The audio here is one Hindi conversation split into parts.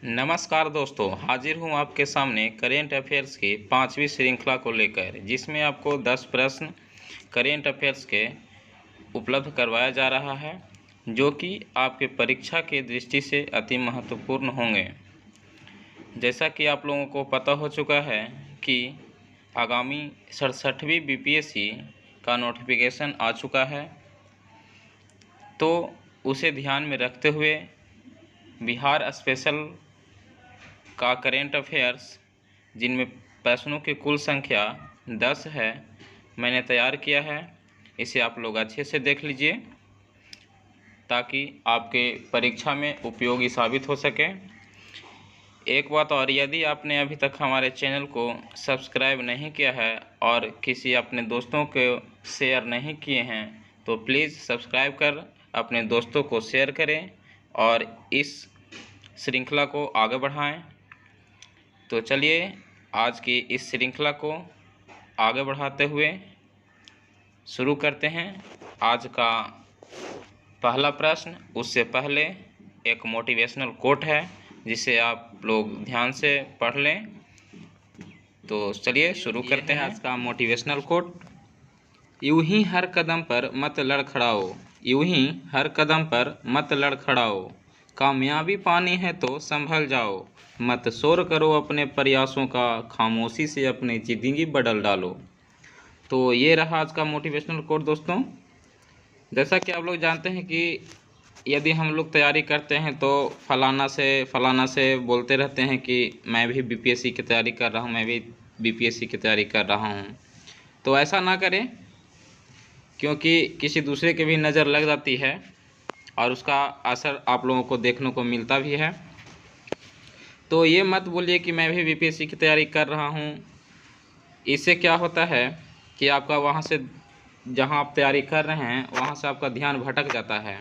नमस्कार दोस्तों, हाजिर हूँ आपके सामने करेंट अफेयर्स की 5वीं श्रृंखला को लेकर, जिसमें आपको 10 प्रश्न करेंट अफेयर्स के उपलब्ध करवाया जा रहा है, जो कि आपके परीक्षा की दृष्टि से अति महत्वपूर्ण होंगे। जैसा कि आप लोगों को पता हो चुका है कि आगामी 67वीं बीपीएससी का नोटिफिकेशन आ चुका है, तो उसे ध्यान में रखते हुए बिहार स्पेशल का करेंट अफेयर्स, जिनमें प्रश्नों की कुल संख्या 10 है, मैंने तैयार किया है। इसे आप लोग अच्छे से देख लीजिए ताकि आपके परीक्षा में उपयोगी साबित हो सके। एक बात और, यदि आपने अभी तक हमारे चैनल को सब्सक्राइब नहीं किया है और किसी अपने दोस्तों को शेयर नहीं किए हैं, तो प्लीज़ सब्सक्राइब कर अपने दोस्तों को शेयर करें और इस श्रृंखला को आगे बढ़ाएं। तो चलिए आज की इस श्रृंखला को आगे बढ़ाते हुए शुरू करते हैं। आज का पहला प्रश्न, उससे पहले एक मोटिवेशनल कोट है जिसे आप लोग ध्यान से पढ़ लें। तो चलिए शुरू करते हैं आज का मोटिवेशनल कोट। यूं ही हर कदम पर मत लड़खड़ाओ, यूं ही हर कदम पर मत लड़खड़ाओ, कामयाबी पानी है तो संभल जाओ, मत शोर करो अपने प्रयासों का, खामोशी से अपनी ज़िंदगी बदल डालो। तो ये रहा आज का मोटिवेशनल कोट दोस्तों। जैसा कि आप लोग जानते हैं कि यदि हम लोग तैयारी करते हैं तो फलाना से बोलते रहते हैं कि मैं भी बीपीएससी की तैयारी कर रहा हूँ, मैं भी बीपीएससी की तैयारी कर रहा हूँ। तो ऐसा ना करें, क्योंकि किसी दूसरे की भी नज़र लग जाती है और उसका असर आप लोगों को देखने को मिलता भी है। तो ये मत बोलिए कि मैं भी बीपीएससी की तैयारी कर रहा हूँ। इससे क्या होता है कि आपका वहाँ से, जहाँ आप तैयारी कर रहे हैं, वहाँ से आपका ध्यान भटक जाता है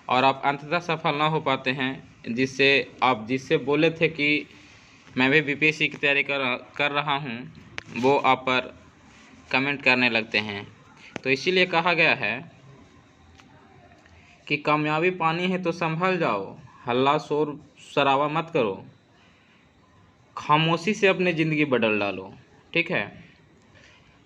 और आप अंततः सफल ना हो पाते हैं। जिससे बोले थे कि मैं भी बीपीएससी की तैयारी कर रहा हूँ, वो आप पर कमेंट करने लगते हैं। तो इसीलिए कहा गया है कि कामयाबी पानी है तो संभल जाओ, हल्ला शोर शराबा मत करो, खामोशी से अपनी ज़िंदगी बदल डालो। ठीक है।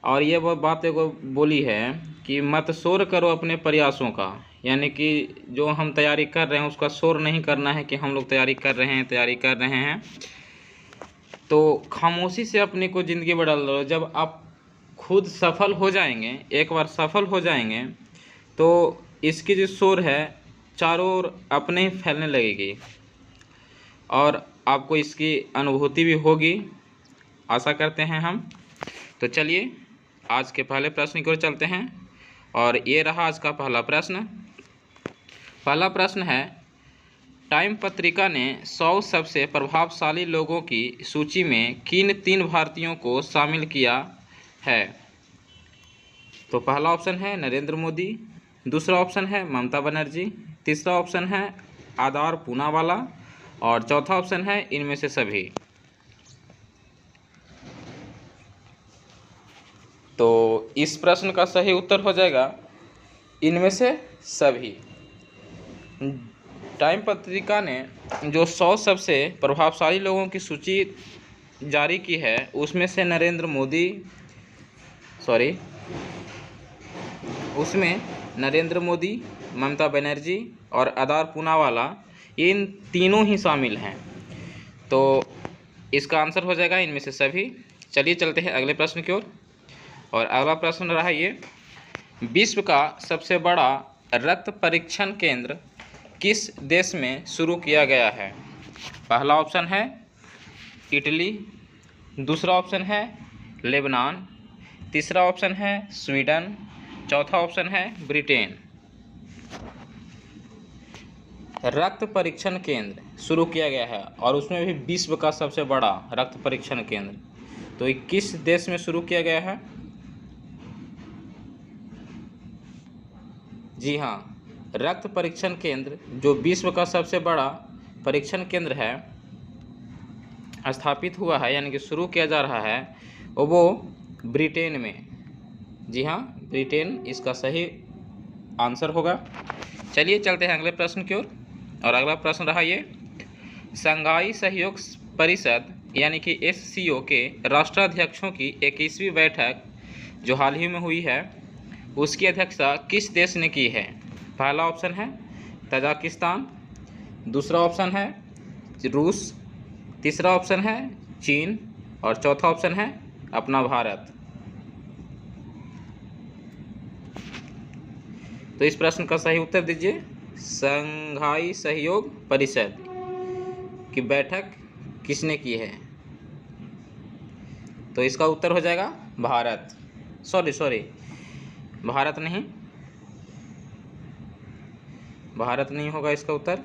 और ये वो बात एगो बोली है कि मत शोर करो अपने प्रयासों का, यानी कि जो हम तैयारी कर रहे हैं उसका शोर नहीं करना है कि हम लोग तैयारी कर रहे हैं। तो खामोशी से अपने को ज़िंदगी बदल दो। जब आप खुद सफल हो जाएंगे, एक बार सफल हो जाएंगे, तो इसकी जो शोर है चारों ओर अपने ही फैलने लगेगी और आपको इसकी अनुभूति भी होगी, आशा करते हैं हम। तो चलिए आज के पहले प्रश्न की ओर चलते हैं और ये रहा आज का पहला प्रश्न। पहला प्रश्न है, टाइम पत्रिका ने 100 सबसे प्रभावशाली लोगों की सूची में किन 3 भारतीयों को शामिल किया है? तो पहला ऑप्शन है नरेंद्र मोदी, दूसरा ऑप्शन है ममता बनर्जी, तीसरा ऑप्शन है आदार पूनावाला और चौथा ऑप्शन है इनमें से सभी। तो इस प्रश्न का सही उत्तर हो जाएगा इनमें से सभी। टाइम पत्रिका ने जो 100 सबसे प्रभावशाली लोगों की सूची जारी की है, उसमें नरेंद्र मोदी, ममता बनर्जी और आदार पूनावाला, इन तीनों ही शामिल हैं। तो इसका आंसर हो जाएगा इनमें से सभी। चलिए चलते हैं अगले प्रश्न की ओर। और अगला प्रश्न रहा ये, विश्व का सबसे बड़ा रक्त परीक्षण केंद्र किस देश में शुरू किया गया है? पहला ऑप्शन है इटली, दूसरा ऑप्शन है लेबनान, तीसरा ऑप्शन है स्वीडन, चौथा ऑप्शन है ब्रिटेन। रक्त परीक्षण केंद्र शुरू किया गया है और उसमें भी विश्व का सबसे बड़ा रक्त परीक्षण केंद्र, तो ये किस देश में शुरू किया गया है? जी हाँ, रक्त परीक्षण केंद्र जो विश्व का सबसे बड़ा परीक्षण केंद्र है, स्थापित हुआ है यानी कि शुरू किया जा रहा है, वो ब्रिटेन में। जी हाँ, ब्रिटेन इसका सही आंसर होगा। चलिए चलते हैं अगले प्रश्न की ओर। और अगला प्रश्न रहा ये, शंघाई सहयोग परिषद यानी कि SCO के राष्ट्राध्यक्षों की 21वीं बैठक जो हाल ही में हुई है उसकी अध्यक्षता किस देश ने की है? पहला ऑप्शन है तजाकिस्तान, दूसरा ऑप्शन है रूस, तीसरा ऑप्शन है चीन और चौथा ऑप्शन है अपना भारत। तो इस प्रश्न का सही उत्तर दीजिए। शंघाई सहयोग परिषद की बैठक किसने की है? तो इसका उत्तर हो जाएगा भारत। सॉरी भारत नहीं होगा इसका उत्तर।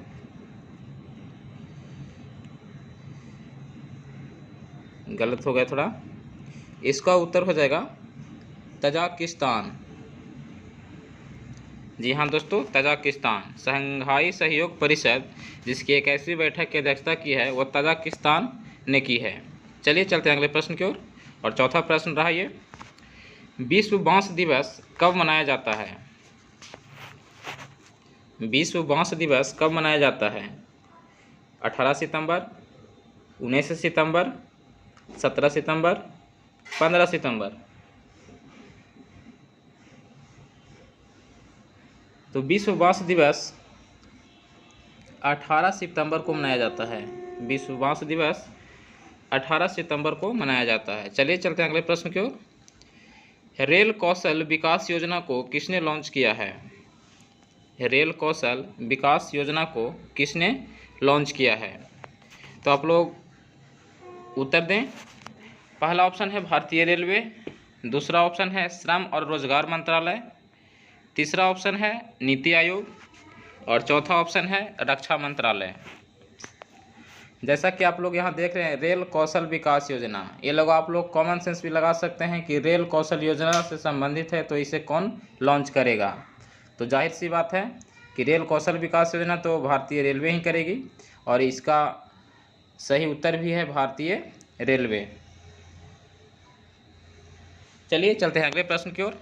गलत हो गया थोड़ा। इसका उत्तर हो जाएगा तजाकिस्तान। जी हाँ दोस्तों, तजाकिस्तान। शंघाई सहयोग परिषद जिसकी 21वीं बैठक की अध्यक्षता की है वो तजाकिस्तान ने की है। चलिए चलते हैं अगले प्रश्न की ओर। और चौथा प्रश्न रहा ये, विश्व बांस दिवस कब मनाया जाता है? विश्व बांस दिवस कब मनाया जाता है? 18 सितंबर, 19 सितंबर, 17 सितंबर, 15 सितंबर। तो विश्व बांस दिवस 18 सितंबर को मनाया जाता है। विश्व बांस दिवस 18 सितंबर को मनाया जाता है। चलिए चलते हैं अगले प्रश्न की ओर। रेल कौशल विकास योजना को किसने लॉन्च किया है? रेल कौशल विकास योजना को किसने लॉन्च किया है? तो आप लोग उत्तर दें। पहला ऑप्शन है भारतीय रेलवे, दूसरा ऑप्शन है श्रम और रोजगार मंत्रालय, तीसरा ऑप्शन है नीति आयोग और चौथा ऑप्शन है रक्षा मंत्रालय। जैसा कि आप लोग यहाँ देख रहे हैं रेल कौशल विकास योजना, ये लोग आप लोग कॉमन सेंस भी लगा सकते हैं कि रेल कौशल योजना से संबंधित है तो इसे कौन लॉन्च करेगा। तो जाहिर सी बात है कि रेल कौशल विकास योजना तो भारतीय रेलवे ही करेगी और इसका सही उत्तर भी है भारतीय रेलवे। चलिए चलते हैं अगले प्रश्न की ओर।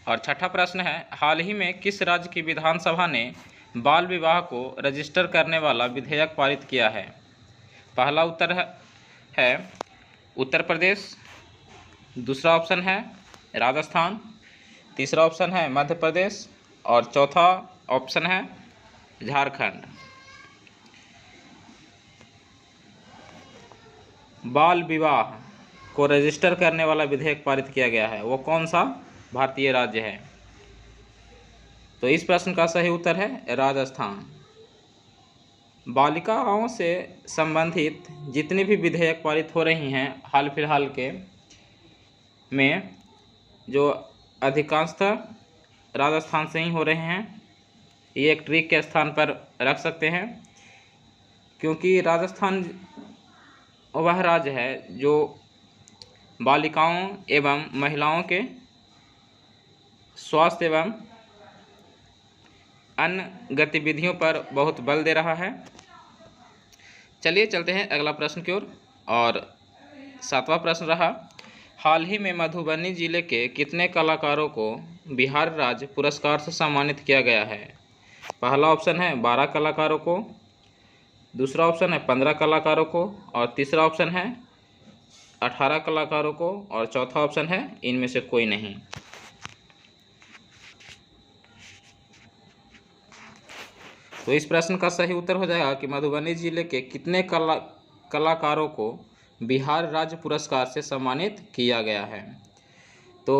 और छठा प्रश्न है, हाल ही में किस राज्य की विधानसभा ने बाल विवाह को रजिस्टर करने वाला विधेयक पारित किया है? पहला उत्तर है उत्तर प्रदेश, दूसरा ऑप्शन है राजस्थान, तीसरा ऑप्शन है मध्य प्रदेश और चौथा ऑप्शन है झारखंड। बाल विवाह को रजिस्टर करने वाला विधेयक पारित किया गया है, वो कौन सा भारतीय राज्य है? तो इस प्रश्न का सही उत्तर है राजस्थान। बालिकाओं से संबंधित जितने भी विधेयक पारित हो रही हैं हाल फिलहाल के में, जो अधिकांशतः राजस्थान से ही हो रहे हैं। ये एक ट्रिक के स्थान पर रख सकते हैं क्योंकि राजस्थान वह राज्य है जो बालिकाओं एवं महिलाओं के स्वास्थ्य एवं अन्य गतिविधियों पर बहुत बल दे रहा है। चलिए चलते हैं अगला प्रश्न की ओर। और सातवां प्रश्न रहा, हाल ही में मधुबनी जिले के कितने कलाकारों को बिहार राज्य पुरस्कार से सम्मानित किया गया है? पहला ऑप्शन है 12 कलाकारों को, दूसरा ऑप्शन है 15 कलाकारों को और तीसरा ऑप्शन है 18 कलाकारों को और चौथा ऑप्शन है इनमें से कोई नहीं। तो इस प्रश्न का सही उत्तर हो जाएगा कि मधुबनी जिले के कितने कलाकारों को बिहार राज्य पुरस्कार से सम्मानित किया गया है। तो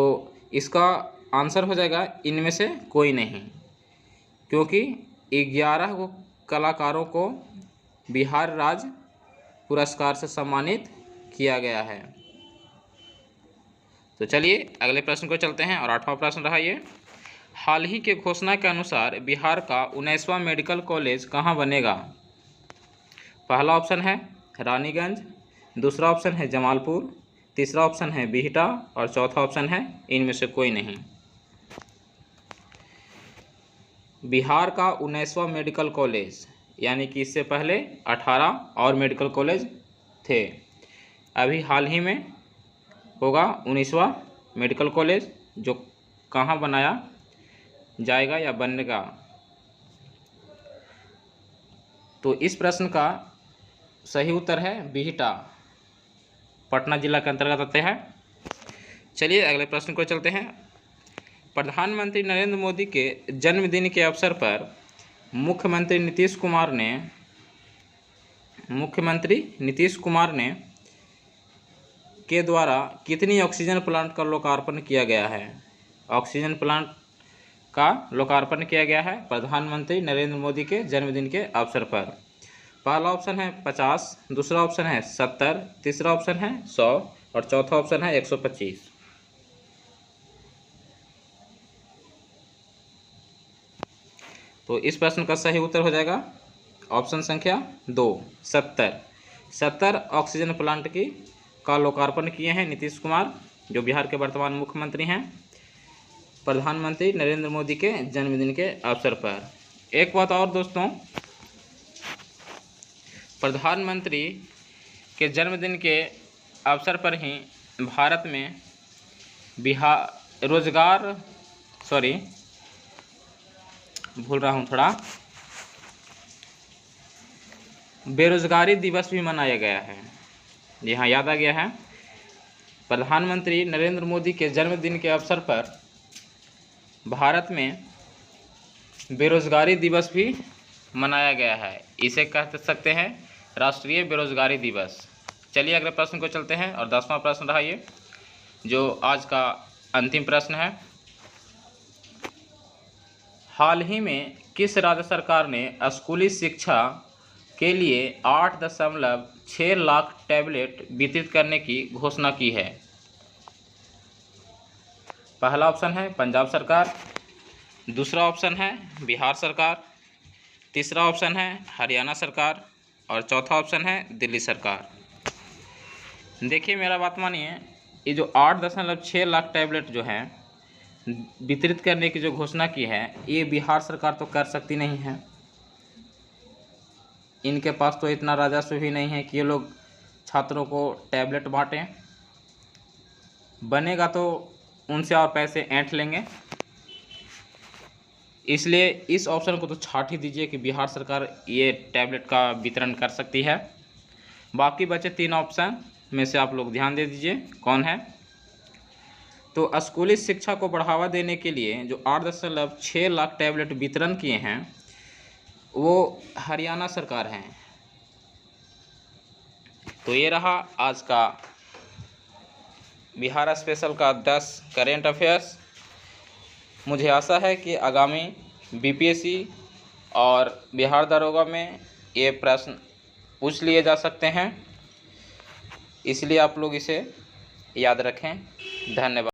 इसका आंसर हो जाएगा इनमें से कोई नहीं, क्योंकि 11 कलाकारों को बिहार राज्य पुरस्कार से सम्मानित किया गया है। तो चलिए अगले प्रश्न को चलते हैं। और 8वां प्रश्न रहा ये, हाल ही के घोषणा के अनुसार बिहार का 19वां मेडिकल कॉलेज कहाँ बनेगा? पहला ऑप्शन है रानीगंज, दूसरा ऑप्शन है जमालपुर, तीसरा ऑप्शन है बिहटा और चौथा ऑप्शन है इनमें से कोई नहीं। बिहार का 19वां मेडिकल कॉलेज यानी कि इससे पहले 18 और मेडिकल कॉलेज थे, अभी हाल ही में होगा 19वां मेडिकल कॉलेज जो कहाँ बनाया जाएगा या बनेगा। तो इस प्रश्न का सही उत्तर है बिहटा, पटना जिला के अंतर्गत आते हैं। चलिए अगले प्रश्न को चलते हैं। प्रधानमंत्री नरेंद्र मोदी के जन्मदिन के अवसर पर मुख्यमंत्री नीतीश कुमार ने के द्वारा कितनी ऑक्सीजन प्लांट का लोकार्पण किया गया है? ऑक्सीजन प्लांट का लोकार्पण किया गया है प्रधानमंत्री नरेंद्र मोदी के जन्मदिन के अवसर पर। पहला ऑप्शन है 50, दूसरा ऑप्शन है 70, तीसरा ऑप्शन है 100 और चौथा ऑप्शन है 125। तो इस प्रश्न का सही उत्तर हो जाएगा ऑप्शन संख्या 2, 70 ऑक्सीजन प्लांट का लोकार्पण किए हैं नीतीश कुमार, जो बिहार के वर्तमान मुख्यमंत्री हैं, प्रधानमंत्री नरेंद्र मोदी के जन्मदिन के अवसर पर। एक बात और दोस्तों, प्रधानमंत्री के जन्मदिन के अवसर पर ही भारत में बेरोजगारी दिवस भी मनाया गया है। जी हाँ, याद आ गया है। प्रधानमंत्री नरेंद्र मोदी के जन्मदिन के अवसर पर भारत में बेरोजगारी दिवस भी मनाया गया है। इसे कह सकते हैं राष्ट्रीय बेरोजगारी दिवस। चलिए अगले प्रश्न को चलते हैं और 10वां प्रश्न रहा ये, जो आज का अंतिम प्रश्न है। हाल ही में किस राज्य सरकार ने स्कूली शिक्षा के लिए 8.6 लाख टैबलेट वितरित करने की घोषणा की है? पहला ऑप्शन है पंजाब सरकार, दूसरा ऑप्शन है बिहार सरकार, तीसरा ऑप्शन है हरियाणा सरकार और चौथा ऑप्शन है दिल्ली सरकार। देखिए मेरा बात मानिए, ये जो 8.6 लाख टैबलेट जो है वितरित करने की जो घोषणा की है, ये बिहार सरकार तो कर सकती नहीं है। इनके पास तो इतना राजस्व भी नहीं है कि ये लोग छात्रों को टैबलेट बांटें। बनेगा तो उनसे और पैसे ऐंठ लेंगे। इसलिए इस ऑप्शन को तो छाट ही दीजिए कि बिहार सरकार ये टैबलेट का वितरण कर सकती है। बाकी बचे 3 ऑप्शन में से आप लोग ध्यान दे दीजिए कौन है। तो स्कूली शिक्षा को बढ़ावा देने के लिए जो 8.6 लाख टैबलेट वितरण किए हैं वो हरियाणा सरकार हैं। तो ये रहा आज का बिहार स्पेशल का 10 करेंट अफेयर्स। मुझे आशा है कि आगामी बीपीएससी और बिहार दरोगा में ये प्रश्न पूछ लिए जा सकते हैं, इसलिए आप लोग इसे याद रखें। धन्यवाद।